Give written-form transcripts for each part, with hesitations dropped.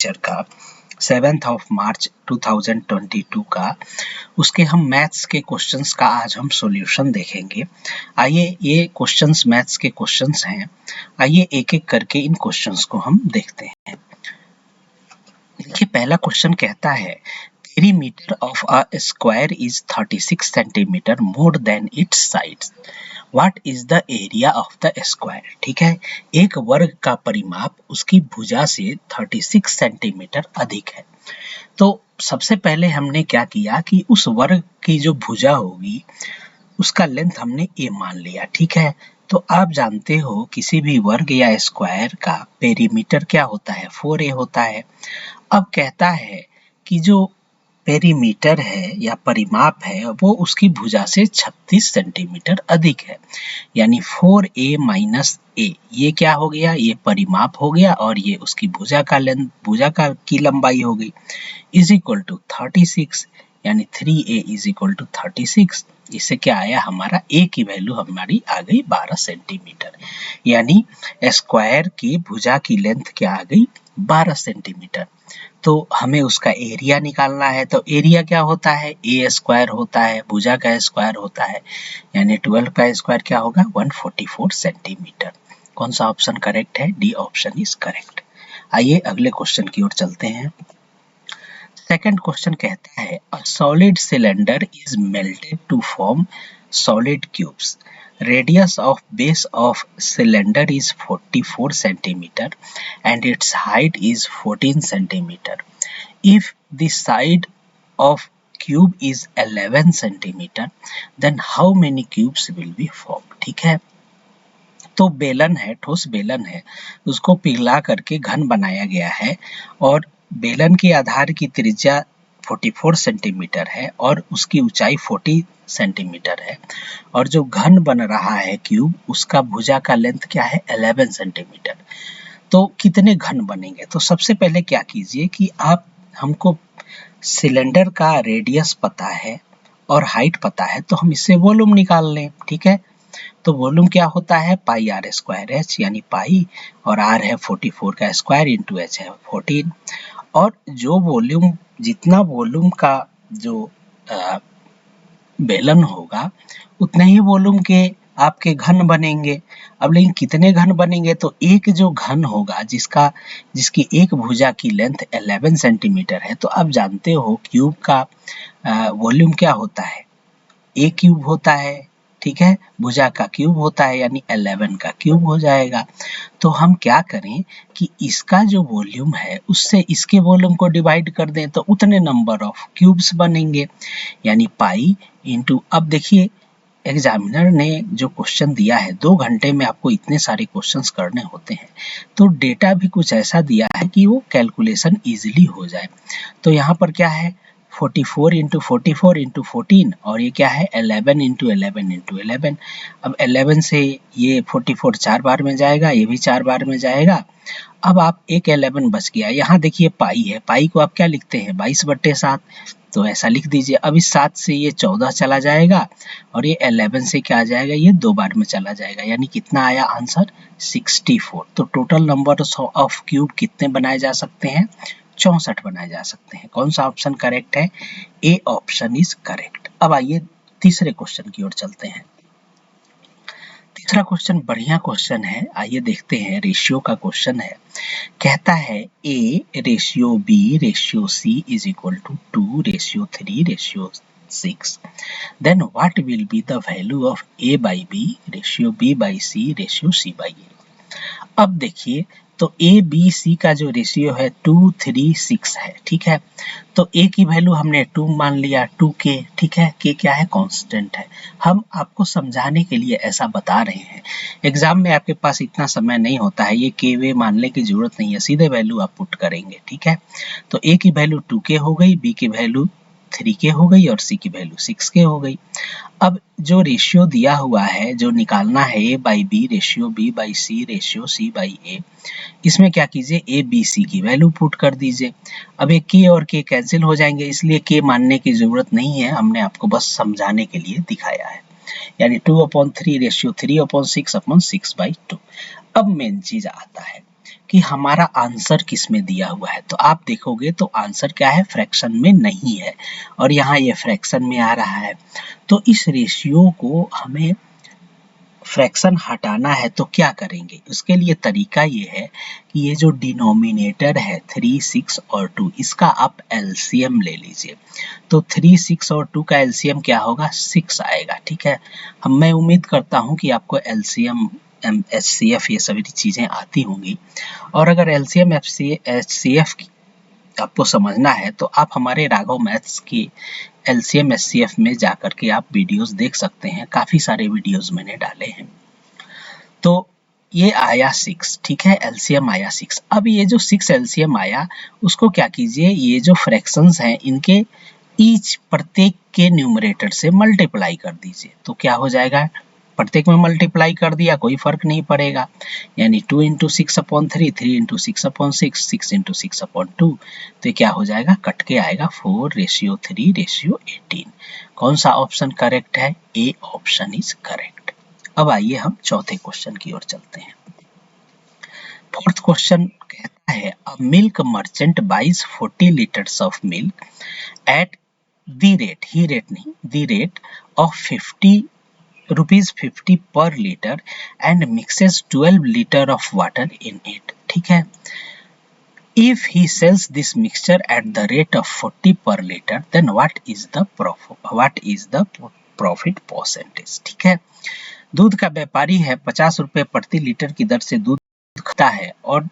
Lecture का 7 मार्च 2022 का, उसके हम मैथ्स के क्वेश्चंस का आज हम सॉल्यूशन देखेंगे। आइए, ये क्वेश्चंस मैथ्स के क्वेश्चंस हैं। आइए एक एक करके इन क्वेश्चंस को हम देखते हैं। देखिए, पहला क्वेश्चन कहता है perimeter of a square is 36 centimetre more than it's sides, what is the area of the square. ठीक है, एक वर्ग का परिमाप उसकी भुजा से 36 सेंटीमीटर अधिक है। तो सबसे पहले हमने क्या किया कि उस वर्ग की जो भुजा होगी उसका लेंथ हमने a मान लिया। ठीक है, तो आप जानते हो किसी भी वर्ग या स्क्वायर का पेरीमीटर क्या होता है, 4a होता है। अब कहता है कि जो पेरीमीटर है या परिमाप है वो उसकी भुजा से 36 सेंटीमीटर अधिक है, यानी 4a माइनस a, ये क्या हो गया, ये परिमाप हो गया और ये उसकी भुजा का लेंथ, भुजा का की लंबाई हो गई, इज इक्वल टू 36, यानी 3a इज इक्वल टू 36। इससे क्या आया, हमारा a की वैल्यू हमारी आ गई 12 सेंटीमीटर, यानी स्क्वायर की भुजा की लेंथ क्या आ गई, 12 सेंटीमीटर। तो हमें उसका एरिया निकालना है, तो एरिया क्या होता है, a स्क्वायर होता है, भुजा का स्क्वायर होता है, यानी 12 का स्क्वायर क्या होगा, 144 सेंटीमीटर। कौन सा ऑप्शन करेक्ट है, डी ऑप्शन इज करेक्ट। आइए अगले क्वेश्चन की ओर चलते हैं। सेकंड क्वेश्चन कहता है a solid cylinder is melted to form solid cubes, radius of base of cylinder is 44 centimeter and its height is 14 centimeter. If the side of cube is 11 centimeter, then how many cubes will be formed? ठीक है, तो बेलन है, ठोस बेलन है, उसको पिघला करके घन बनाया गया है और बेलन के आधार की त्रिज्या 44 सेंटीमीटर है और उसकी ऊंचाई 40 सेंटीमीटर है और जो घन बन रहा है क्यूब, उसका भुजा का लेंथ क्या है, 11 सेंटीमीटर। तो कितने घन बनेंगे, तो सबसे पहले क्या कीजिए कि आप, हमको सिलेंडर का रेडियस पता है और हाइट पता है, तो हम इससे वॉल्यूम निकाल लें। ठीक है, तो वॉल्यूम क्या होता है, पाई आर स्क्वायर एच, यानी पाई और आर है 44 का स्क्वायर इंटू एच है 14, और जो वॉल्यूम, जितना वॉल्यूम का जो बेलन होगा उतने ही वॉल्यूम के आपके घन बनेंगे। अब लेकिन कितने घन बनेंगे, तो एक जो घन होगा जिसकी एक भुजा की लेंथ 11 सेंटीमीटर है, तो आप जानते हो क्यूब का वॉल्यूम क्या होता है, ए क्यूब होता है। ठीक है, भुजा का क्यूब होता है, यानी 11 का क्यूब हो जाएगा। तो हम क्या करें कि इसका जो वॉल्यूम है उससे इसके वॉल्यूम को डिवाइड कर दें, तो उतने नंबर ऑफ क्यूब्स बनेंगे, यानी पाई इंटू, अब देखिए एग्जामिनर ने जो क्वेश्चन दिया है 2 घंटे में आपको इतने सारे क्वेश्चंस करने होते हैं, तो डेटा भी कुछ ऐसा दिया है कि वो कैलकुलेशन इजीली हो जाए। तो यहाँ पर क्या है, 44 इंटू 44 इंटू 14 और ये क्या है 11 इंटू 11 इंटू 11। अब 11 से ये 44 4 बार में जाएगा, ये भी 4 बार में जाएगा। अब आप एक 11 बच गया, यहाँ देखिए पाई है, पाई को आप क्या लिखते हैं 22/7, तो ऐसा लिख दीजिए। अब इस 7 से ये 14 चला जाएगा और ये 11 से क्या आ जाएगा, ये 2 बार में चला जाएगा, यानी कितना आया आंसर 64। तो टोटल नंबर ऑफ क्यूब कितने बनाए जा सकते हैं, 64 बनाए जा सकते हैं। कौन सा ऑप्शन करेक्ट है, ए ऑप्शन इज करेक्ट। अब आइए तीसरे क्वेश्चन की ओर चलते हैं। तीसरा क्वेश्चन बढ़िया क्वेश्चन है, आइए देखते हैं, रेशियो का क्वेश्चन है। कहता है A ratio B ratio C is equal to 2 ratio 3 ratio 6, then what will be the value of a by b ratio b by c ratio c by a। अब देखिए, तो ए बी सी का जो ratio है 2 3 6 है। ठीक है, तो ए की वैल्यू हमने 2 मान लिया, 2k। ठीक है, के क्या है, कांस्टेंट है। हम आपको समझाने के लिए ऐसा बता रहे हैं, एग्जाम में आपके पास इतना समय नहीं होता है, ये के वे मानने की जरूरत नहीं है, सीधे वैल्यू आप पुट करेंगे। ठीक है, तो ए की वैल्यू 2k हो गई, बी की वैल्यू 3k हो गई और सी की वैल्यू 6k हो गई। अब जो रेशियो दिया हुआ है, जो निकालना है A by B ratio B by C ratio C by A, इसमें क्या कीजिए, ए बी सी की वैल्यू पुट कर दीजिए। अब ये के और के कैंसिल हो जाएंगे, इसलिए के मानने की जरूरत नहीं है, हमने आपको बस समझाने के लिए दिखाया है, यानी 2/3 रेशियो 3/6/6/2। अब मेन चीज आता है कि हमारा आंसर किस में दिया हुआ है। तो आप देखोगे तो आंसर क्या है, फ्रैक्शन में नहीं है और यहाँ ये फ्रैक्शन में आ रहा है। तो इस रेशियो को हमें फ्रैक्शन हटाना है तो क्या करेंगे, उसके लिए तरीका ये है कि ये जो डिनोमिनेटर है 3, 6 और 2, इसका आप एलसीएम ले लीजिए। तो 3, 6 और 2 का एलसीएम क्या होगा, 6 आएगा। ठीक है, मैं उम्मीद करता हूँ कि आपको एलसीएम एचसीएफ ये सभी चीजें आती होंगी, और अगर एलसीएम एचसीएफ आपको समझना है तो आप हमारे राघव मैथ्स की एलसीएम एचसीएफ में जाकर के आप वीडियोस देख सकते हैं, काफी सारे वीडियोस मैंने डाले हैं। तो ये आया 6, ठीक है, एलसीएम आया 6। अब ये जो 6 एलसीएम आया उसको क्या कीजिए, ये जो फ्रैक्शंस हैं इनके ईच प्रत्येक के न्यूमरेटर से मल्टीप्लाई कर दीजिए। तो क्या हो जाएगा, प्रत्येक में मल्टीप्लाई कर दिया, कोई फर्क नहीं पड़ेगा, यानी 2 इंटू 6/3, 3 इंटू 6/6, 6 इंटू 6/2। तो ये क्या हो जाएगा, कट के आएगा 4:3:18। कौन सा ऑप्शन करेक्ट है, ए ऑप्शन इज करेक्ट। अब आइए हम चौथे क्वेश्चन की ओर चलते हैं। फोर्थ क्वेश्चन कहता है, a milk merchant buys 40 litres of milk at the rate of 50 per liter and mixes 12 liter of water in it. ठीक है, if he sells this mixture at the rate of 40 per liter, then what is the profit percentage? ठीक है, दूध का व्यापारी है, 50 रुपए प्रति लीटर की दर से दूध खरीदता है और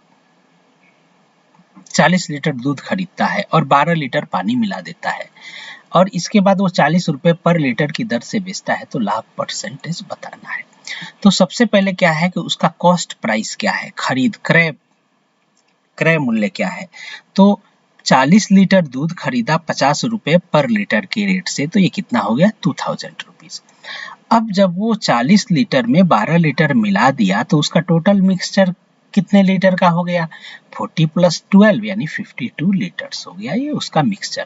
40 लीटर दूध खरीदता है और 12 लीटर पानी मिला देता है, और इसके बाद वो 40 रुपए पर लीटर की दर से बेचता है, तो लाभ परसेंटेज बताना है। तो सबसे पहले क्या है कि उसका कॉस्ट प्राइस क्या है, खरीद क्रय मूल्य क्या है। तो 40 लीटर दूध खरीदा 50 रुपए पर लीटर के रेट से, तो ये कितना हो गया, 2000 रुपीज। अब जब वो 40 लीटर में 12 लीटर मिला दिया तो उसका टोटल मिक्सचर कितने लीटर का हो गया, 40 + 12 यानी 52 लीटर्स हो गया ये उसका मिक्सचर।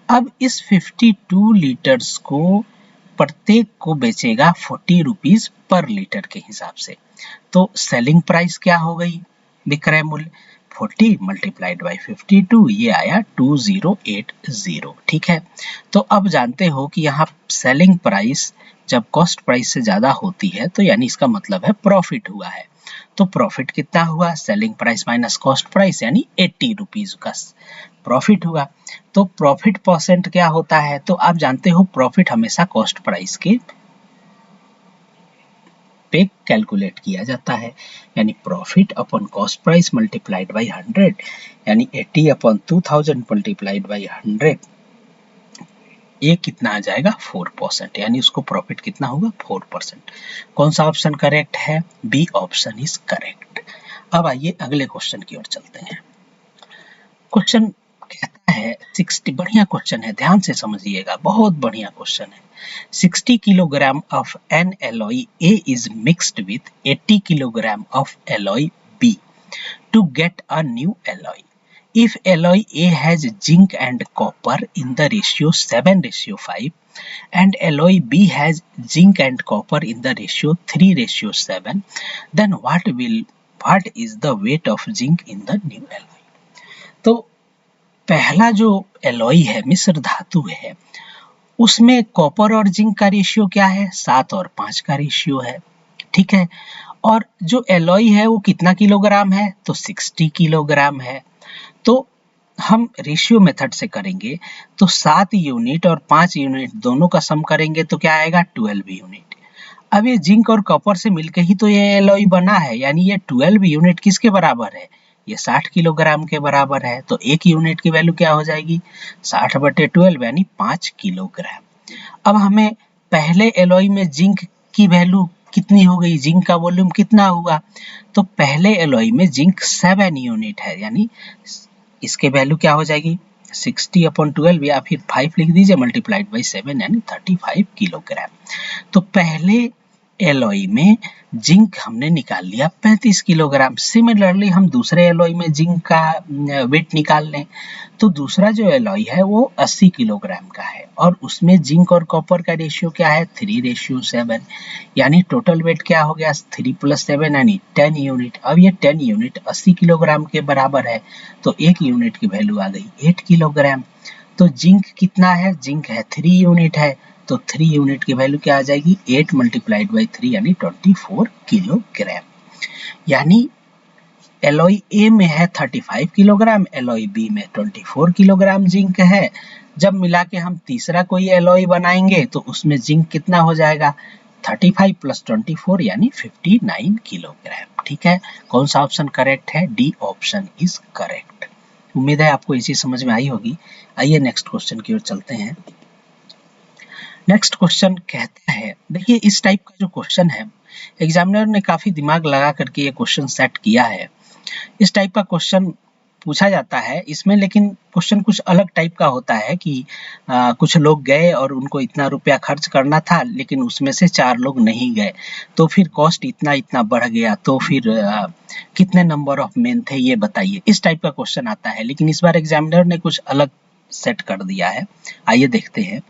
अब इस 52 लीटर्स को प्रत्येक को बेचेगा 40 रुपीज पर लीटर के हिसाब से। तो सेलिंग प्राइस क्या हो गई, विक्रय मूल्य 40 मल्टीप्लाइड बाई 52, ये आया 2080। ठीक है, तो अब जानते हो कि यहाँ सेलिंग प्राइस जब कॉस्ट प्राइस से ज्यादा होती है तो यानी इसका मतलब है प्रॉफिट हुआ है। तो प्रॉफिट कितना हुआ, selling price minus cost price यानी 80 रुपीज का प्रॉफिट हुआ। तो प्रॉफिट परसेंट क्या होता है, तो आप जानते हो प्रॉफिट हमेशा कॉस्ट प्राइस के पे कैलकुलेट किया जाता है, यानी profit upon cost price multiplied by 100, यानी 80/2000 मल्टीप्लाइड बाई 100, ये कितना आ जाएगा 4%, यानी उसको प्रॉफिट कितना होगा 4%। कौन सा ऑप्शन करेक्ट है, बी ऑप्शन इज करेक्ट। अब आइए अगले क्वेश्चन की ओर चलते हैं। क्वेश्चन कहता है 60, बढ़िया क्वेश्चन है, ध्यान से समझिएगा, बहुत बढ़िया क्वेश्चन है। 60 kilogram of an alloy A is mixed with 80 kilogram of alloy B to get a new alloy. If alloy A has zinc and copper in the ratio 7:5 and alloy B has zinc and copper in the ratio 3:7, then what is the weight of zinc in the new alloy? तो पहला जो alloy है, मिश्र धातु है, उसमें copper और zinc का ratio क्या है, 7 और 5 का रेशियो है। ठीक है, और जो एलॉय है वो कितना किलोग्राम है, तो 60 किलोग्राम है। तो हम रेशियो मेथड से करेंगे तो 7 यूनिट और 5 यूनिट दोनों का सम करेंगे तो क्या आएगा, 12 यूनिट। अब ये जिंक और कॉपर से मिलकर ही तो ये एलॉय बना है, यानी ये 12 यूनिट किसके बराबर है, ये 60 किलोग्राम के बराबर है। तो एक यूनिट की वैल्यू क्या हो जाएगी, 60/12 यानी 5 किलोग्राम। अब हमें पहले एलॉय में जिंक की वैल्यू कितनी हो गई, जिंक का वॉल्यूम कितना हुआ, तो पहले एलॉय में जिंक 7 यूनिट है, यानी इसके वैल्यू क्या हो जाएगी 60/12 या फिर 5 लिख दीजिए मल्टीप्लाइड बाई 7 यानी 35 किलोग्राम। तो पहले एलॉय में जिंक हमने निकाल लिया 35 किलोग्राम। सिमिलरली हम दूसरे एलॉय में जिंक का वेट निकाल लें, तो दूसरा जो एलॉय है वो 80 किलोग्राम का है और उसमें जिंक और कॉपर का रेशियो क्या है 3:7, यानी टोटल वेट क्या हो गया 3 + 7 यानी 10 यूनिट। अब ये 10 यूनिट 80 किलोग्राम के बराबर है, तो एक यूनिट की वैल्यू आ गई 8 किलोग्राम। तो जिंक कितना है, जिंक है 3 यूनिट है, तो 3 यूनिट की वैल्यू क्या आ जाएगी 8 × 3 यानी 24 किलोग्राम। यानी एलॉय ए में है 35 किलोग्राम, एलॉय बी में 24 किलोग्राम जिंक है। जब मिला के हम तीसरा कोई एलॉय बनाएंगे तो उसमें जिंक कितना हो जाएगा 35 + 24 यानी 59 किलोग्राम। ठीक है, कौन सा ऑप्शन करेक्ट है, डी ऑप्शन इज करेक्ट। उम्मीद है आपको ये चीज समझ में आई होगी। आइए नेक्स्ट क्वेश्चन की ओर चलते हैं। नेक्स्ट क्वेश्चन कहता है, देखिए इस टाइप का जो क्वेश्चन है एग्जामिनर ने काफी दिमाग लगा करके ये क्वेश्चन सेट किया है। इस टाइप का क्वेश्चन पूछा जाता है इसमें, लेकिन क्वेश्चन कुछ अलग टाइप का होता है कि कुछ लोग गए और उनको इतना रुपया खर्च करना था, लेकिन उसमें से 4 लोग नहीं गए, तो फिर कॉस्ट इतना इतना बढ़ गया, तो फिर कितने नंबर ऑफ मेन थे ये बताइए। इस टाइप का क्वेश्चन आता है, लेकिन इस बार एग्जामिनर ने कुछ अलग सेट कर दिया है। आइए देखते हैं।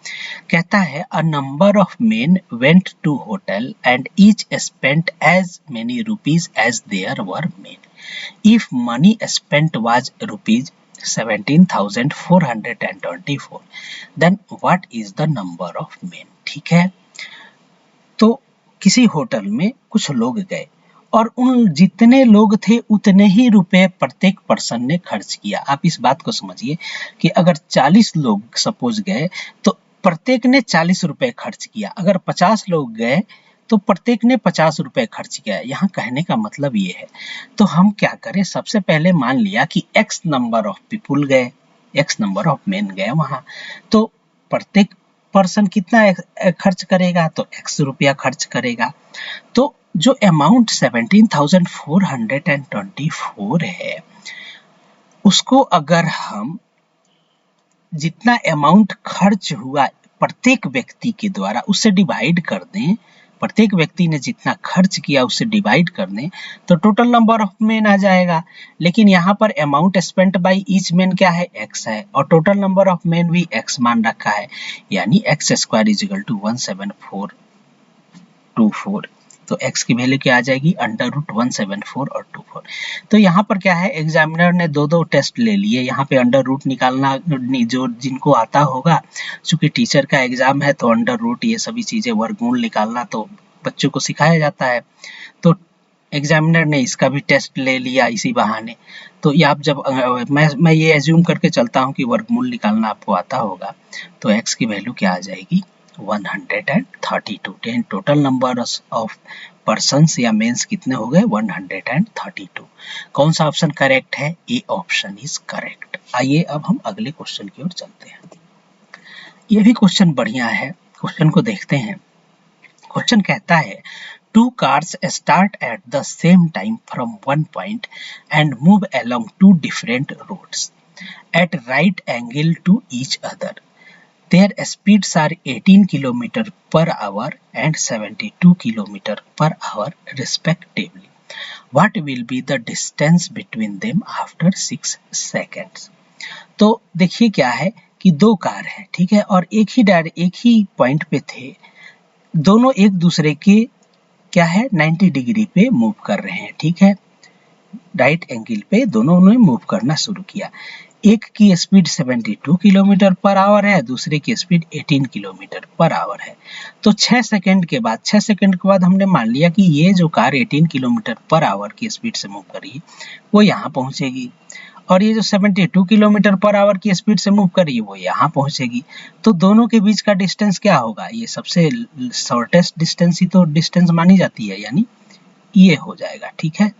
कहता है a number of men went to hotel and each spent as many rupees as there were men. If money spent was rupees 17,424, then what is the number of men? ठीक है, तो किसी होटल में कुछ लोग गए और उन जितने लोग थे उतने ही रुपए प्रत्येक पर्सन ने खर्च किया। आप इस बात को समझिए कि अगर 40 लोग सपोज गए तो प्रत्येक ने 40 रुपए खर्च किया, अगर 50 लोग गए तो प्रत्येक ने 50 रुपए खर्च किया। यहाँ कहने का मतलब ये है, तो हम क्या करें, सबसे पहले मान लिया कि x नंबर ऑफ पीपुल गए, x नंबर ऑफ मेन गए वहां, तो प्रत्येक पर्सन कितना खर्च करेगा, तो x रुपया खर्च करेगा। तो जो अमाउंट 17,424 है उसको अगर हम जितना अमाउंट खर्च हुआ प्रत्येक व्यक्ति के द्वारा उससे डिवाइड कर दें, प्रत्येक व्यक्ति ने जितना खर्च किया उससे डिवाइड कर दें, तो टोटल नंबर ऑफ मेन आ जाएगा। लेकिन यहाँ पर amount spent by each main क्या है, x है, और टोटल नंबर ऑफ मेन भी x मान रखा है, यानी x² = 17424। तो x की वैल्यू क्या आ जाएगी √174 और 24। तो यहाँ पर क्या है, एग्जामिनर ने दो टेस्ट ले लिए। यहाँ पे अंडर रूट निकालना जो जिनको आता होगा, चूंकि टीचर का एग्जाम है तो अंडर रूट ये सभी चीजें वर्गमूल निकालना तो बच्चों को सिखाया जाता है, तो एग्जामिनर ने इसका भी टेस्ट ले लिया इसी बहाने। तो ये आप जब मैं ये एज्यूम करके चलता हूँ कि वर्गमूल निकालना आपको आता होगा, तो x की वैल्यू क्या आ जाएगी 132। टोटल नंबर ऑफ पर्सन्स या मेंस कितने हो गए 132। कौन सा ऑप्शन करेक्ट है, ए ऑप्शन इज करेक्ट। आइए अब हम अगले क्वेश्चन की ओर चलते हैं। ये भी क्वेश्चन बढ़िया है, क्वेश्चन को देखते हैं। क्वेश्चन कहता है two cars start at the same time from one point and move along two different roads at right angle to each other. Their speeds are 18 km/h and 72 km/h respectively. What will be the distance between them after 6 seconds? तो देखिए क्या है कि दो car है, ठीक है, और एक ही पॉइंट पे थे, दोनों एक दूसरे के क्या है 90 डिग्री पे मूव कर रहे हैं, ठीक है, राइट एंगल पे दोनों ने मूव करना शुरू किया। एक की स्पीड 72 km/h है, दूसरे की स्पीड 18 km/h है। तो 6 सेकंड के बाद हमने मान लिया कि ये जो कार 18 km/h की स्पीड से मूव कर रही है वो यहाँ पहुंचेगी, और ये जो 72 km/h की स्पीड से मूव कर रही है वो यहाँ पहुंचेगी। तो दोनों के बीच का डिस्टेंस क्या होगा, ये सबसे शॉर्टेस्ट डिस्टेंस ही तो डिस्टेंस मानी जाती है, यानी ये हो जाएगा, ठीक है।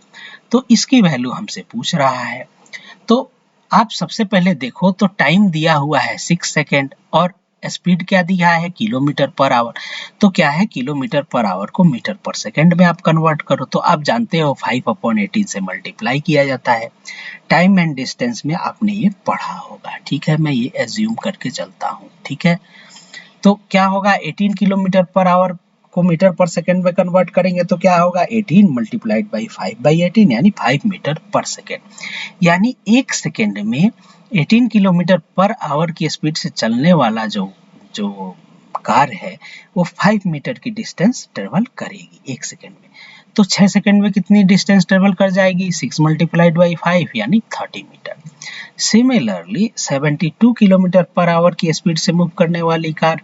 तो इसकी वैल्यू हमसे पूछ रहा है, तो आप सबसे पहले देखो तो टाइम दिया हुआ है 6 सेकेंड और स्पीड क्या दिया है km/h। तो क्या है km/h को मीटर/सेकेंड में आप कन्वर्ट करो, तो आप जानते हो 5/18 से मल्टीप्लाई किया जाता है। टाइम एंड डिस्टेंस में आपने ये पढ़ा होगा, ठीक है, मैं ये एज्यूम करके चलता हूँ, ठीक है। तो क्या होगा 18 km/h को मीटर पर सेकेंड में कन्वर्ट करेंगे तो क्या होगा 18 मल्टीप्लाइड बाई 5/18 यानी 5 मीटर पर सेकेंड। यानी एक सेकेंड में 18 किलोमीटर पर आवर की स्पीड से चलने वाला जो कार है वो 5 मीटर की डिस्टेंस ट्रेवल करेगी एक सेकेंड में। तो 6 सेकेंड में कितनी डिस्टेंस ट्रेवल कर जाएगी 6 मल्टीप्लाइड बाई 5 यानी 30 metre. Similarly 72 kilometre per hour की स्पीड से मूव करने वाली कार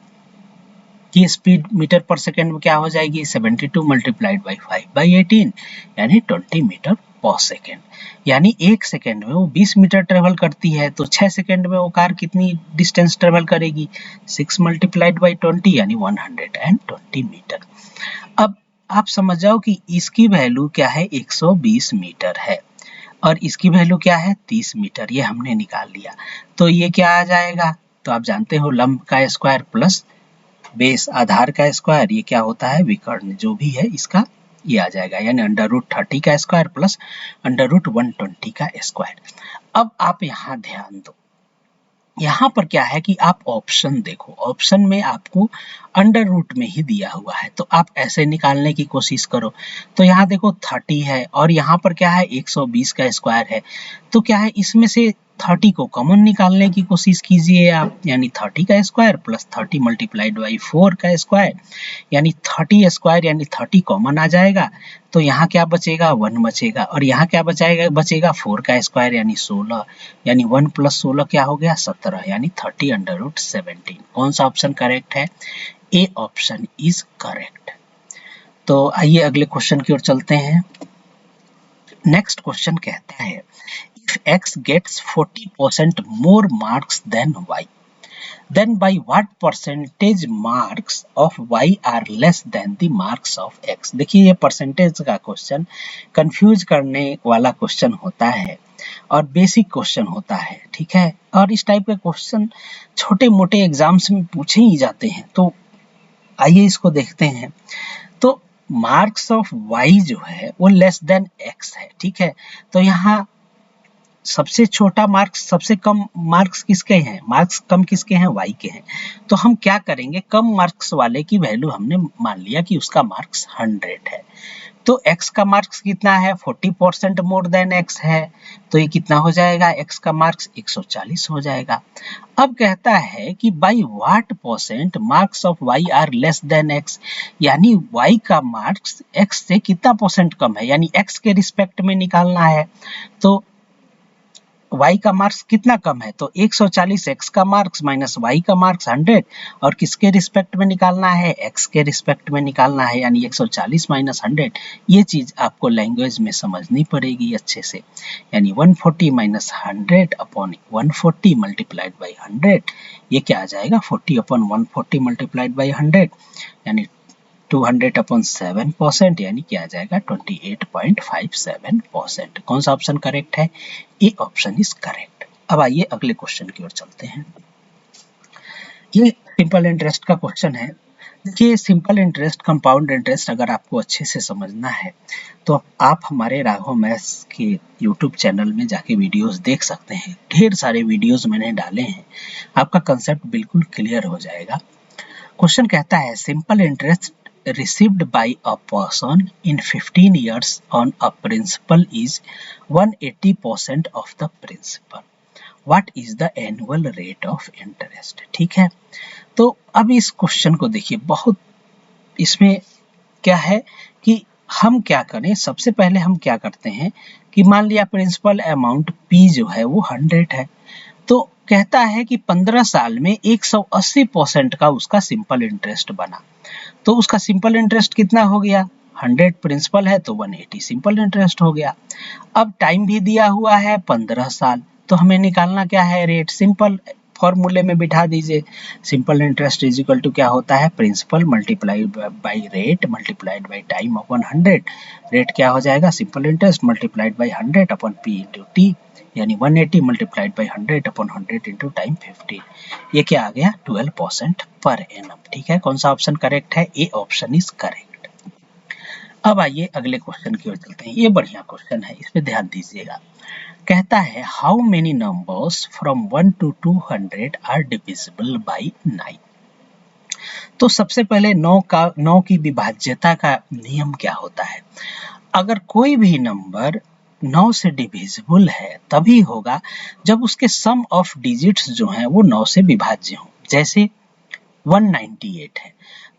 की स्पीड मीटर पर सेकेंड में क्या हो जाएगी 72 मल्टीप्लाइड बाई 5/18 यानी 20 मीटर पर सेकेंड। यानी एक सेकेंड में वो 20 मीटर ट्रेवल करती है, तो 6 सेकेंड में वो कार कितनी डिस्टेंस ट्रेवल करेगी 6 मल्टीप्लाइड बाई 20 यानी 120 मीटर। अब आप समझ जाओ कि इसकी वैल्यू क्या है 120 मीटर है और इसकी वैल्यू क्या है 30 मीटर, ये हमने निकाल लिया। तो ये क्या आ जाएगा, तो आप जानते हो लंब का स्क्वायर प्लस बेस आधार का स्क्वायर, ये क्या होता है विकर्ण जो भी है इसका ये आ जाएगा, यानी √30 का स्क्वायर प्लस √120 का स्क्वायर। अब आप यहाँ ध्यान दो, यहाँ पर क्या है कि आप ऑप्शन देखो, ऑप्शन में आपको अंडर रूट में ही दिया हुआ है, तो आप ऐसे निकालने की कोशिश करो। तो यहाँ देखो 30 है और यहाँ पर क्या है 120 का स्क्वायर है, तो क्या है इसमें से 30 को कॉमन निकालने की कोशिश कीजिए आप, यानी 30 का स्क्वायर प्लस 30 मल्टीप्लाइड बाई 4 का स्क्वायर यानी 30 स्क्वायर यानी 30 कॉमन आ जाएगा। तो यहाँ क्या बचेगा 1 बचेगा और यहाँ क्या बचेगा 4 का स्क्वायर यानी 16 यानी 1 + 16 क्या हो गया 17 यानी 30/17। कौन सा ऑप्शन करेक्ट है, ए ऑप्शन इज करेक्ट। तो आइए अगले क्वेश्चन की ओर चलते हैं। नेक्स्ट क्वेश्चन कहता है if x gets 40% more marks than y then by what percentage marks of y are less than the marks of x। देखिए ये परसेंटेज का क्वेश्चन कंफ्यूज करने वाला क्वेश्चन होता है और बेसिक क्वेश्चन होता है, ठीक है, और इस टाइप के क्वेश्चन छोटे मोटे एग्जाम्स में पूछे ही जाते हैं। तो आइए इसको देखते हैं। तो मार्क्स ऑफ y जो है वो लेस देन x है, ठीक है। तो यहाँ सबसे छोटा मार्क्स सबसे कम मार्क्स किसके हैं, मार्क्स कम किसके हैं y के हैं। तो हम क्या करेंगे कम मार्क्स वाले की वैल्यू हमने मान लिया कि उसका मार्क्स 100 है, तो x का मार्क्स कितना है 40% मोर देन x है, तो ये कितना हो जाएगा x का मार्क्स 140 हो जाएगा। अब कहता है कि by what percent marks of y are less than x, यानी y का मार्क्स x से कितना परसेंट कम है, यानी x के रिस्पेक्ट में निकालना है। तो y का मार्क्स कितना कम है, तो 140 x का मार्क्स माइनस y का मार्क्स 100 और किसके रिस्पेक्ट में निकालना है x के रिस्पेक्ट में निकालना है, यानी 140 माइनस 100। ये चीज आपको लैंग्वेज में समझनी पड़ेगी अच्छे से, यानी 140 माइनस 100 अपॉन 140 मल्टीप्लाइड बाई 100, ये क्या आ जाएगा 40 अपॉन 140 मल्टीप्लाइड बाई 100 यानी 200/7% यानी क्या आ जाएगा 28.57%। कौन सा ऑप्शन करेक्ट है, ए ऑप्शन इज करेक्ट। अब आइए अगले क्वेश्चन की ओर चलते हैं। ये सिंपल इंटरेस्ट का क्वेश्चन है। देखिए सिंपल इंटरेस्ट कंपाउंड इंटरेस्ट अगर आपको अच्छे से समझना है तो आप हमारे राघव मैथ्स के यूट्यूब चैनल में जाके वीडियोस देख सकते हैं, ढेर सारे वीडियोस मैंने डाले हैं, आपका कंसेप्ट बिल्कुल क्लियर हो जाएगा। क्वेश्चन कहता है simple interest received by a person in 15 years on a principal is 180% of the principal. What is the annual rate of interest? ठीक है, तो अब इस क्वेश्चन को देखिए, बहुत इसमें क्या है कि हम क्या करें, सबसे पहले हम क्या करते हैं कि मान लिया प्रिंसिपल अमाउंट P जो है वो 100 है, तो कहता है कि 15 साल में 180% का उसका सिंपल इंटरेस्ट बना। तो उसका सिंपल इंटरेस्ट कितना हो गया 100 प्रिंसिपल है तो 180 सिंपल इंटरेस्ट हो गया। अब टाइम भी दिया हुआ है 15 साल, तो हमें निकालना क्या है रेट, सिंपल फॉर्मूले में बिठा दीजिए, simple interest is equal to क्या होता है principal multiplied by rate multiplied by time upon 100। रेट क्या हो जाएगा simple interest multiplied by 100 upon P into T यानी 180 multiplied by 100 upon 100 into time 15, ये क्या आ गया 12% पर एनम। ठीक है, कौन सा ऑप्शन करेक्ट है, ए ऑप्शन इज करेक्ट। अब आइए अगले क्वेश्चन की ओर चलते हैं, ये बढ़िया क्वेश्चन है, इस पे ध्यान दीजिएगा। कहता है how many numbers from 1 to 200 are divisible by 9। तो सबसे पहले 9 की विभाज्यता का नियम क्या होता है? अगर कोई भी नंबर 9 से डिविजिबल है तभी होगा जब उसके सम ऑफ डिजिट्स जो हैं वो 9 से विभाज्य हों। जैसे 198 है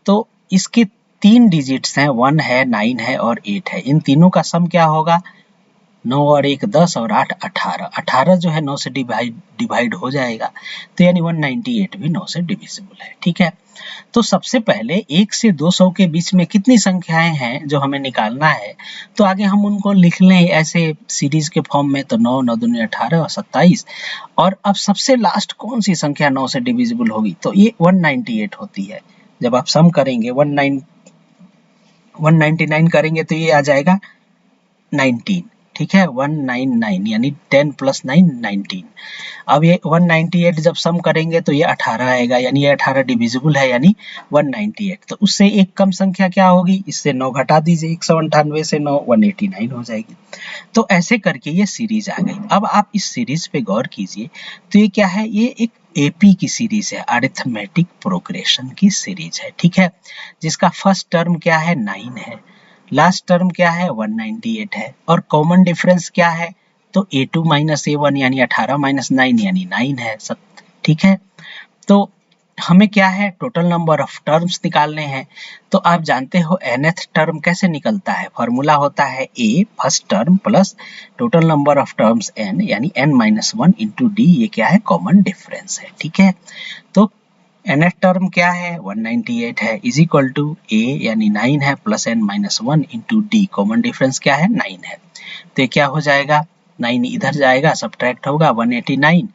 तो इसके 3 डिजिट्स हैं, 1 है, 9 है और 8 है। इन तीनों का सम क्या होगा? 9 और 1 10 और 8 18। 18 जो है 9 से डिवाइड हो जाएगा, तो यानी 198 भी 9 से डिविजिबल है। ठीक है, तो सबसे पहले 1 से 200 के बीच में कितनी संख्याएं हैं जो हमें निकालना है, तो आगे हम उनको लिख लें ऐसे सीरीज के फॉर्म में। तो 9 9 दूनी 18 और 27, और अब सबसे लास्ट कौन सी संख्या 9 से डिविजिबल होगी? तो ये 198 होती है। जब आप सम करेंगे 199 करेंगे तो ये आ जाएगा 19। ठीक है, 199 यानी 10 + 9 19। अब ये 198 जब सम करेंगे तो ये 18 आएगा, यानी ये 18 डिविजिबल है, यानी 198। तो उससे एक कम संख्या क्या होगी? इससे 9 घटा दीजिए, 198 से 9 189 हो जाएगी। तो ऐसे करके ये सीरीज आ गई। अब आप इस सीरीज पे गौर कीजिए, तो ये क्या है? ये एक एपी की सीरीज है, अरिथमेटिक प्रोग्रेशन की सीरीज है। ठीक है, जिसका फर्स्ट टर्म क्या है? 9 है, लास्ट टर्म क्या है? 198 है, और कॉमन डिफरेंस क्या है? तो a2 - a1 यानी 18 - 9 यानी 9 है सब। ठीक है, तो हमें क्या है? टोटल नंबर ऑफ टर्म्स निकालने हैं। तो आप जानते हो nth टर्म कैसे निकलता है? फॉर्मूला होता है a first term plus total number of terms n यानी n - 1 इंटू d। ये क्या है? कॉमन डिफरेंस है। ठीक है, तो nth टर्म क्या है? 198 है, इज इक्वल टू a यानी 9 है plus n - 1 into d। Common difference क्या है? 9 है। तो ये क्या हो जाएगा? 9 इधर जाएगा, सब्ट्रैक्ट होगा 189,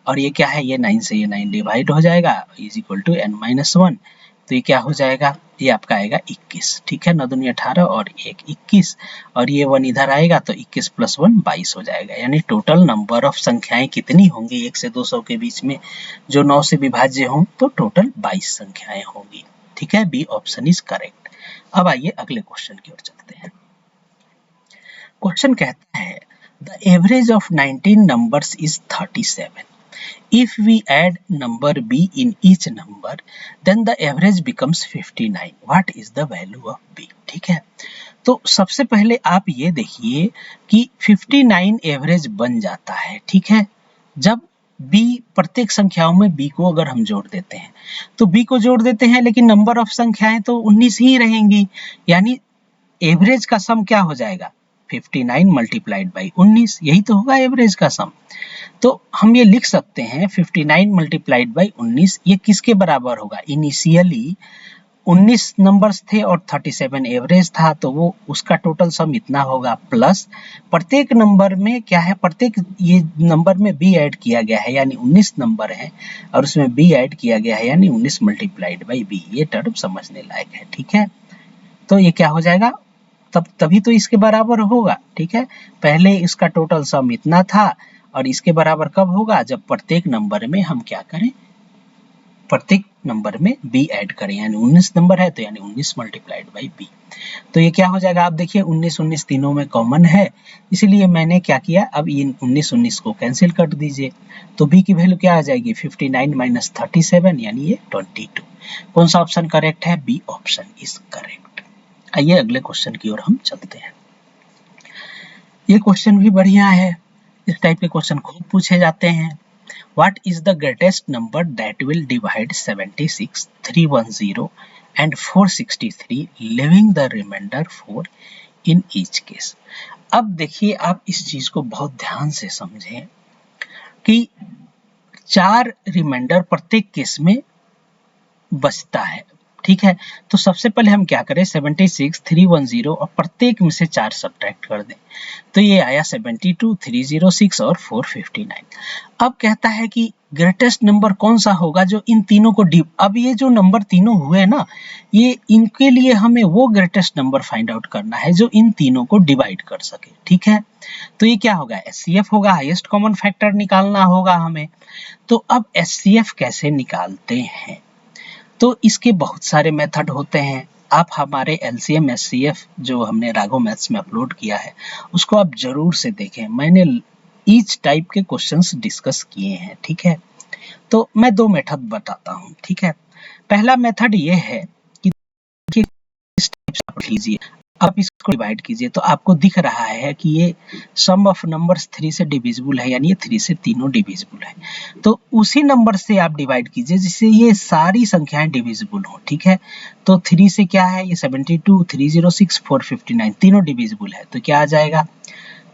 और ये क्या है? ये 9 से ये 9 डिवाइड हो जाएगा, इज इक्वल टू n - 1। तो ये क्या हो जाएगा? ये आपका आएगा 21। ठीक है, 9 दूनी 18 और 1 21, और ये 1 इधर आएगा तो 21 + 1 22 हो जाएगा। यानी टोटल नंबर ऑफ संख्याएं कितनी होंगी 1 से 200 के बीच में जो 9 से विभाज्य हों? तो टोटल 22 संख्याएं होंगी। ठीक है, बी ऑप्शन इज करेक्ट। अब आइए अगले क्वेश्चन की ओर चलते हैं। क्वेश्चन कहता है the average of 19 numbers is 37. If we add number b in each number, then the average becomes 59. What is the value of b? ठीक है, तो सबसे पहले आप ये देखिए कि 59 एवरेज बन जाता है। ठीक है, जब b प्रत्येक संख्याओं में b को अगर हम जोड़ देते हैं, तो b को जोड़ देते हैं लेकिन नंबर ऑफ संख्याएं तो 19 ही रहेंगी, यानी एवरेज का सम क्या हो जाएगा? 59 मल्टीप्लाइड बाई 19, यही तो होगा एवरेज का सम। तो हम ये लिख सकते हैं 59 मल्टीप्लाइड बाई 19, ये किसके बराबर होगा? इनिशियली 19 नंबर्स थे और 37 एवरेज था, तो वो उसका टोटल सम इतना होगा, प्लस प्रत्येक नंबर में क्या है? प्रत्येक ये नंबर में b ऐड किया गया है, यानी 19 नंबर है और उसमें b ऐड किया गया है, यानी 19 मल्टीप्लाइड बाई b। ये टर्म समझने लायक है। ठीक है, तो ये क्या हो जाएगा? तभी तो इसके बराबर होगा। ठीक है, पहले इसका टोटल सम इतना था और इसके बराबर कब होगा? जब प्रत्येक नंबर में हम क्या करें? प्रत्येक नंबर में b ऐड करें, यानी 19 नंबर है तो यानी 19 मल्टीप्लाइड बाई b। तो ये क्या हो जाएगा? आप देखिए 19 19 तीनों में कॉमन है, इसलिए मैंने क्या किया? अब इन 19 19 को कैंसिल कर दीजिए, तो b की वैल्यू क्या आ जाएगी? 59 - 37 यानी ये 22। कौन सा ऑप्शन करेक्ट है? B option is correct. आइए अगले क्वेश्चन की ओर हम चलते हैं। ये क्वेश्चन भी बढ़िया है, इस टाइप के क्वेश्चन खूब पूछे जाते हैं। What is the greatest number that will divide 76, 310 and 463, leaving the remainder 4 in each case? अब देखिए, आप इस चीज को बहुत ध्यान से समझें कि 4 रिमाइंडर प्रत्येक केस में बचता है। ठीक है, तो सबसे पहले हम क्या करें? 76, 310 और प्रत्येक में से 4 सब्ट्रैक्ट कर दें, तो ये आया 72, 306 और 459। अब कहता है कि ग्रेटेस्ट नंबर कौन सा होगा जो इन तीनों को अब ये जो नंबर तीनों हुए ना, ये इनके लिए हमें वो ग्रेटेस्ट नंबर फाइंड आउट करना है जो इन तीनों को डिवाइड कर सके। ठीक है, तो ये क्या होगा? एचसीएफ होगा, हाईएस्ट कॉमन फैक्टर निकालना होगा हमें। तो अब एचसीएफ कैसे निकालते हैं? तो इसके बहुत सारे मेथड होते हैं। आप हमारे एलसीएम एचसीएफ जो हमने राघव मैथ्स में अपलोड किया है, उसको आप जरूर से देखें। मैंने ईच टाइप के क्वेश्चंस डिस्कस किए हैं। ठीक है, तो मैं 2 मेथड बताता हूँ। ठीक है, पहला मेथड ये है कि इस टाइप से आप लीजिए, आप इसको डिवाइड कीजिए तो आपको दिख रहा है कि ये सम ऑफ नंबर्स 3 से डिविजिबल है, यानी ये 3 से तीनों डिविजिबल है। तो उसी नंबर से आप डिवाइड कीजिए जिससे ये सारी संख्याएं डिविजिबल हो, ठीक है। तो 3 से क्या है, ये 72, 306, 459 तीनों डिविजिबल है। तो क्या आ जाएगा,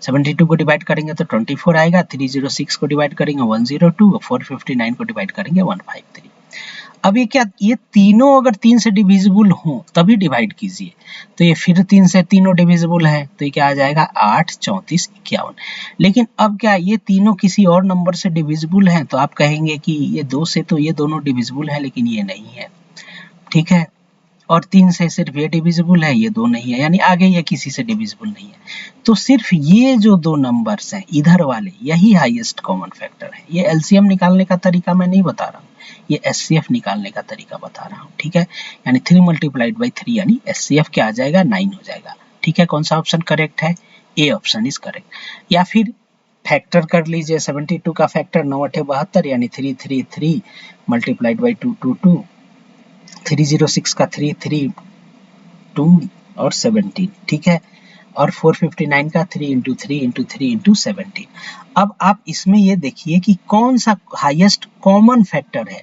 72 को डिवाइड करेंगे तो 24 आएगा, 306 को डिवाइड करेंगे 102, 459 को डिवाइड करेंगे 153। अब ये क्या, ये तीनों अगर 3 से डिविजिबल हो तभी डिवाइड कीजिए, तो ये फिर 3 से तीनों डिविजिबल है, तो ये क्या आ जाएगा 8, 34, 51। लेकिन अब क्या, ये तीनों किसी और नंबर से डिविजिबल हैं, तो आप कहेंगे कि ये 2 से तो ये दोनों डिविजिबल है, लेकिन ये नहीं है, ठीक है। और 3 से सिर्फ ये डिविजिबल है, ये 2 नहीं है, यानी आगे ये किसी से डिविजिबल नहीं है। तो सिर्फ ये जो 2 नंबर्स हैं इधर वाले, यही हाईएस्ट कॉमन फैक्टर है। ये एलसीएम निकालने का तरीका मैं नहीं बता रहा हूँ, ये एचसीएफ निकालने का तरीका बता रहा हूँ, ठीक है। यानी 3 × 3 यानी एचसीएफ क्या आ जाएगा, 9 हो जाएगा, ठीक है। कौन सा ऑप्शन करेक्ट है, ए ऑप्शन इज करेक्ट। या फिर फैक्टर कर लीजिए, 72 का फैक्टर 9 × 8 = 72, यानी 333 × 222, 306 का 332 और 17, ठीक है। और 459 का 3 × 3 × 3 × 17। अब आप इसमें ये देखिए कि कौन सा हाईएस्ट कॉमन फैक्टर है,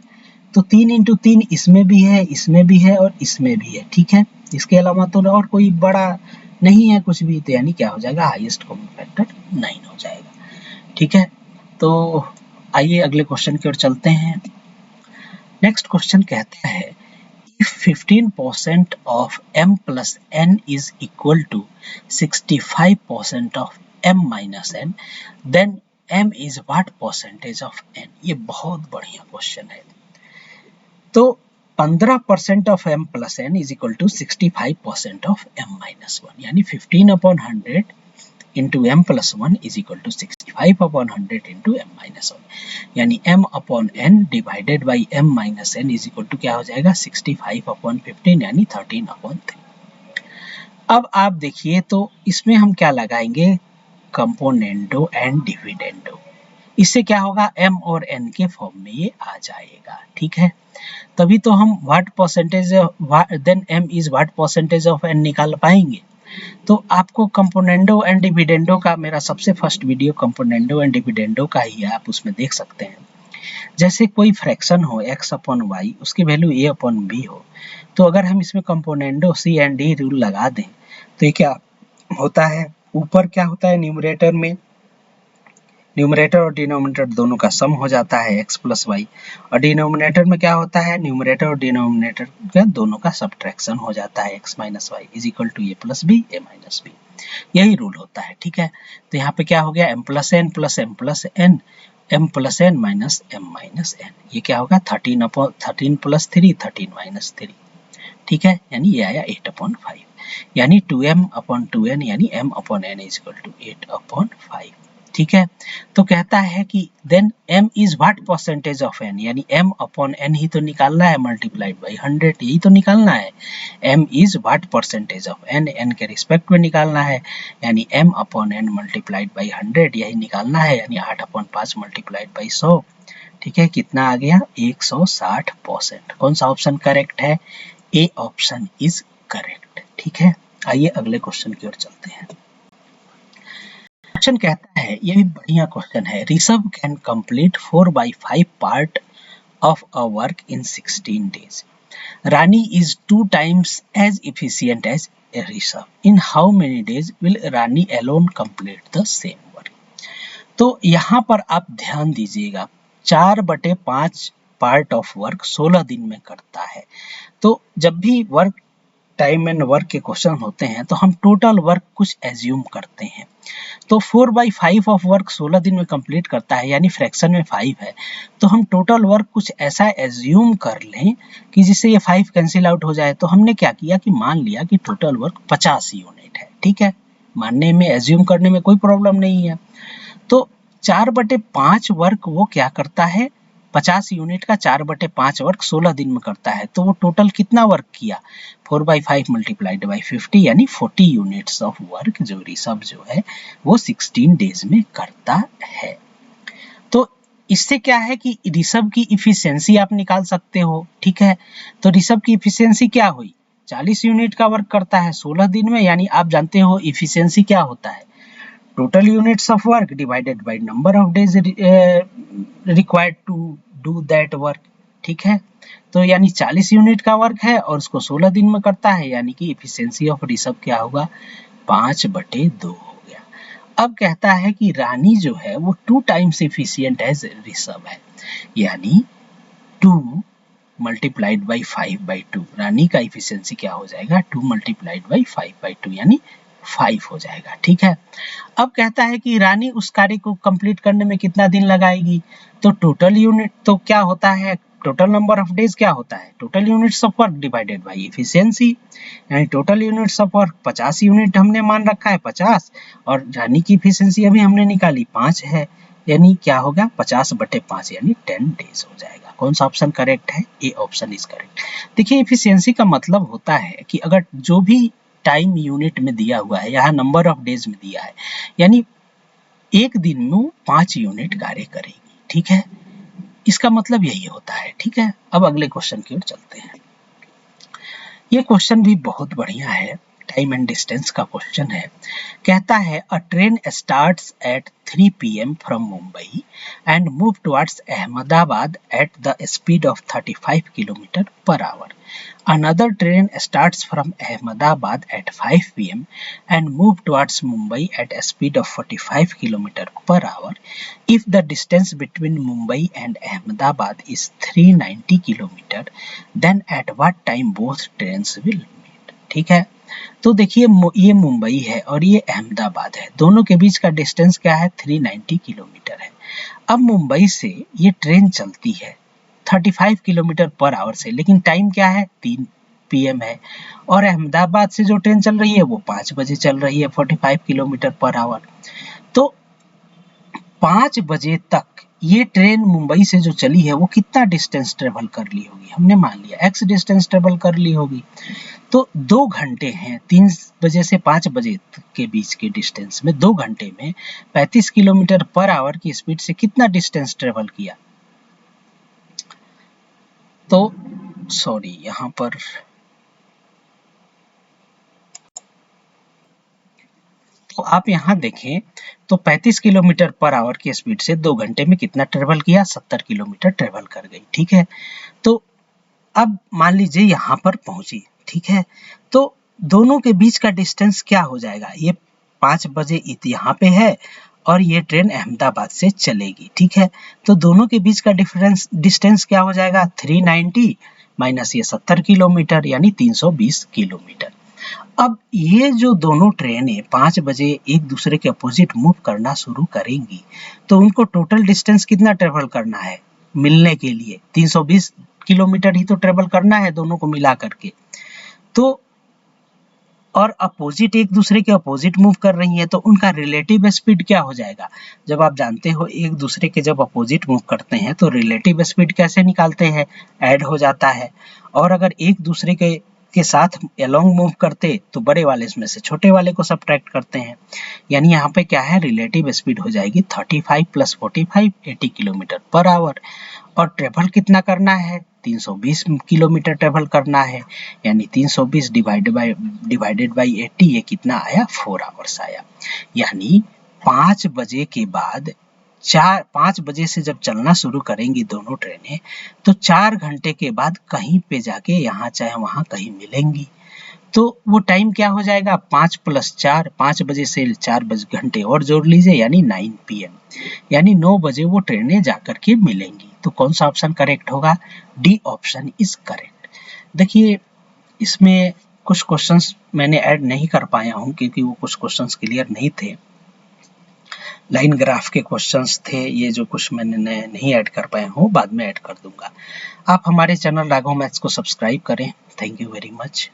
तो 3 × 3 इसमें भी है, इसमें भी है और इसमें भी है, ठीक है। इसके अलावा तो और कोई बड़ा नहीं है कुछ भी, तो यानी क्या हो जाएगा, हाईएस्ट कॉमन फैक्टर 9 हो जाएगा, ठीक है। तो आइए अगले क्वेश्चन की ओर चलते हैं। नेक्स्ट क्वेश्चन कहता है, if 15% of m plus n is equal to 65% of m minus n, then m is what percentage of n? ये बहुत बढ़िया क्वेश्चन है। तो 15% of m plus n is equal to 65% of m minus 1, यानी 15/100 into m plus 1 is equal to 65/100 into m minus 1, यानी m upon n divided by m minus n is equal to क्या हो जाएगा, 65/15 यानी 13/3। अब आप देखिए तो इसमें हम क्या लगाएंगे, कंपोनेंडो एंड डिविडेंडो। इससे क्या होगा, m और n के फॉर्म में ये आ जाएगा, ठीक है। तभी तो हम what percentage then m is what percentage of n निकाल पाएंगे। तो आपको कंपोनेंडो एंड डिविडेंडो का मेरा सबसे first video componendo and dividendo का ही है, आप उसमें देख सकते हैं। जैसे कोई फ्रैक्शन हो x/y, उसकी वैल्यू a/b हो, तो अगर हम इसमें componendo c and d rule लगा दें तो ये क्या होता है, ऊपर क्या होता है, न्यूमरेटर में, न्यूमरेटर और डिनोमिनेटर दोनों का सम हो जाता है x + y, और डिनोमिनेटर में क्या होता है, न्यूमरेटर और डिनोमिनेटर का दोनों का सब्ट्रैक्शन हो जाता है, x - y = a + b, a - b। यही रूल होता है, ठीक है। तो यहाँ पे क्या हो गया, m + n + m + n, m + n - m - n, ये क्या होगा, 13 + 3 13 - 3, ठीक है। यानी ये आया 8/5, यानी 2m/2n यानी m/n = 8/5, ठीक है। तो कहता है कि then m is what percentage of n, यानी m/n ही तो निकालना है, मल्टीप्लाइड बाई 100 यही तो निकालना है। m is what percentage of n, n के रिस्पेक्ट में निकालना है, यानी m/n मल्टीप्लाइड बाई 100 यही निकालना है, यानी 8/5 मल्टीप्लाइड बाई 100, ठीक है। कितना आ गया, 160%। कौन सा ऑप्शन करेक्ट है, ए ऑप्शन इज करेक्ट, ठीक है। आइए अगले क्वेश्चन की ओर चलते हैं। क्वेश्चन कहता है, ये भी बढ़िया क्वेश्चन है, Rishabh can complete 4/5 part of a work in 16 days. Rani is 2 times as efficient as Rishabh. In how many days will Rani alone complete the same work? तो यहाँ पर आप ध्यान दीजिएगा, 4/5 पार्ट ऑफ वर्क 16 दिन में करता है। तो जब भी वर्क टाइम एंड वर्क के क्वेश्चन होते हैं तो हम टोटल वर्क कुछ एज्यूम करते हैं। तो 4/5 ऑफ वर्क 16 दिन में कंप्लीट करता है, यानी फ्रैक्शन में 5 है, तो हम टोटल वर्क कुछ ऐसा एज्यूम कर लें कि जिससे ये 5 कैंसिल आउट हो जाए। तो हमने क्या किया कि मान लिया कि टोटल वर्क 50 यूनिट है, ठीक है। मानने में, एज्यूम करने में कोई प्रॉब्लम नहीं है। तो 4/5 वर्क वो क्या करता है, 50 यूनिट का 4/5 वर्क 16 दिन में करता है, तो वो टोटल कितना वर्क किया, 4/5 मल्टीप्लाइड बाई 50 यानी 40 यूनिट्स ऑफ वर्क जो ऋषभ जो है वो 16 डेज में करता है। तो इससे क्या है कि ऋषभ की इफिशियंसी आप निकाल सकते हो, ठीक है। तो ऋषभ की इफिशियंसी क्या हुई, 40 यूनिट का वर्क करता है 16 दिन में, यानी आप जानते हो इफिशियंसी क्या होता है, total units of work divided by number of days required to do that work, ठीक है। तो यानी 40 यूनिट का वर्क है और उसको 16 दिन में करता है, यानी कि इफिशियंसी ऑफ ऋषभ क्या होगा, 5/2 हो गया। अब कहता है कि रानी जो है वो 2 टाइम्स इफिशियंट एज ऋषभ है, यानी 2 मल्टीप्लाइड बाई 5/2, रानी का इफिशियंसी क्या हो जाएगा, 2 मल्टीप्लाइड बाई 5/2 यानी 5 हो जाएगा, ठीक है। अब कहता है कि रानी उस कार्य को कंप्लीट करने में कितना दिन लगाएगी, तो टोटल यूनिट तो क्या होता है, टोटल नंबर ऑफ डेज क्या होता है, total units of work divided by efficiency, यानी total units of work 50 unit हमने मान रखा है 50, और रानी की इफिशियंसी अभी हमने निकाली 5 है, यानी क्या होगा 50/5 यानी 10 डेज हो जाएगा। कौन सा ऑप्शन करेक्ट है, ए ऑप्शन इज करेक्ट। देखिए इफिशियंसी का मतलब होता है कि अगर जो भी टाइम यूनिट में दिया हुआ है, यहाँ नंबर ऑफ डेज में दिया है, यानी एक दिन में 5 यूनिट कार्य करेगी, ठीक है, इसका मतलब यही होता है, ठीक है। अब अगले क्वेश्चन की ओर चलते हैं। ये क्वेश्चन भी बहुत बढ़िया है, टाइम एंड डिस्टेंस का क्वेश्चन है। कहता है अ train starts at 3 PM from Mumbai and move towards Ahmedabad at the speed of 35 kilometre per our. Another train starts from Ahmedabad at 5 PM and move towards Mumbai at a speed of 45 km per hour. If the distance between Mumbai and Ahmedabad is 390 km, then at what time both trains will meet? ठीक है, तो देखिए ये मुंबई है और ये अहमदाबाद है, दोनों के बीच का डिस्टेंस क्या है, 390 किलोमीटर है। अब मुंबई से ये ट्रेन चलती है 35 किलोमीटर पर आवर से, लेकिन टाइम क्या है, 3 PM है, और अहमदाबाद से जो ट्रेन चल रही है वो 5 बजे चल रही है 45 किलोमीटर पर आवर। तो 5 बजे तक ये ट्रेन मुंबई से जो चली है वो कितना डिस्टेंस ट्रेवल कर ली होगी, हमने मान लिया x डिस्टेंस ट्रेवल कर ली होगी। तो 2 घंटे हैं, 3 बजे से 5 बजे के बीच के डिस्टेंस में 2 घंटे में 35 किलोमीटर पर आवर की स्पीड से कितना डिस्टेंस ट्रेवल किया। तो सॉरी यहाँ पर तो आप यहाँ देखें तो 35 किलोमीटर पर आवर की स्पीड से 2 घंटे में कितना ट्रेवल किया, 70 किलोमीटर ट्रेवल कर गई, ठीक है। तो अब मान लीजिए यहाँ पर पहुंची, ठीक है, तो दोनों के बीच का डिस्टेंस क्या हो जाएगा, ये 5 बजे यहाँ पे है और ये ट्रेन अहमदाबाद से चलेगी, ठीक है। तो दोनों के बीच का डिस्टेंस क्या हो जाएगा, 390 माइनस ये 70 किलोमीटर यानी 320 किलोमीटर। अब ये जो दोनों ट्रेनें 5 बजे एक दूसरे के अपोजिट मूव करना शुरू करेंगी, तो उनको टोटल डिस्टेंस कितना ट्रेवल करना है मिलने के लिए, 320 किलोमीटर ही तो ट्रेवल करना है दोनों को मिला करके। तो और अपोजिट एक दूसरे के अपोजिट मूव कर रही है, तो उनका रिलेटिव स्पीड क्या हो जाएगा। जब आप जानते हो एक दूसरे के जब अपोजिट मूव करते हैं तो रिलेटिव स्पीड कैसे निकालते हैं, ऐड हो जाता है। और अगर एक दूसरे के साथ अलोंग मूव करते तो बड़े वाले इसमें से छोटे वाले को सब्ट्रैक्ट करते हैं, यानी यहाँ पे क्या है, रिलेटिव स्पीड हो जाएगी 35 + 45 80 किलोमीटर पर आवर। और ट्रेवल कितना करना है, 320 किलोमीटर ट्रेवल करना है, यानी 320 डिवाइडेड बाई 80, ये कितना आया, 4 आवर्स आया। यानी 5 बजे के बाद 5 बजे से जब चलना शुरू करेंगी दोनों ट्रेनें, तो 4 घंटे के बाद कहीं पे जाके यहाँ चाहे वहाँ कहीं मिलेंगी। तो वो टाइम क्या हो जाएगा, 5 + 4, 5 बजे से 4 घंटे और जोड़ लीजिए यानी 9 PM, यानी 9 बजे वो ट्रेनें जाकर के मिलेंगी। तो कौन सा ऑप्शन करेक्ट होगा, डी ऑप्शन इज करेक्ट। देखिए इसमें कुछ क्वेश्चंस मैंने ऐड नहीं कर पाया हूँ क्योंकि वो कुछ क्वेश्चंस क्लियर नहीं थे, लाइन ग्राफ के क्वेश्चंस थे, ये जो कुछ मैंने नहीं ऐड कर पाया हूँ बाद में ऐड कर दूंगा। आप हमारे चैनल राघव मैथ्स को सब्सक्राइब करें। Thank you very much.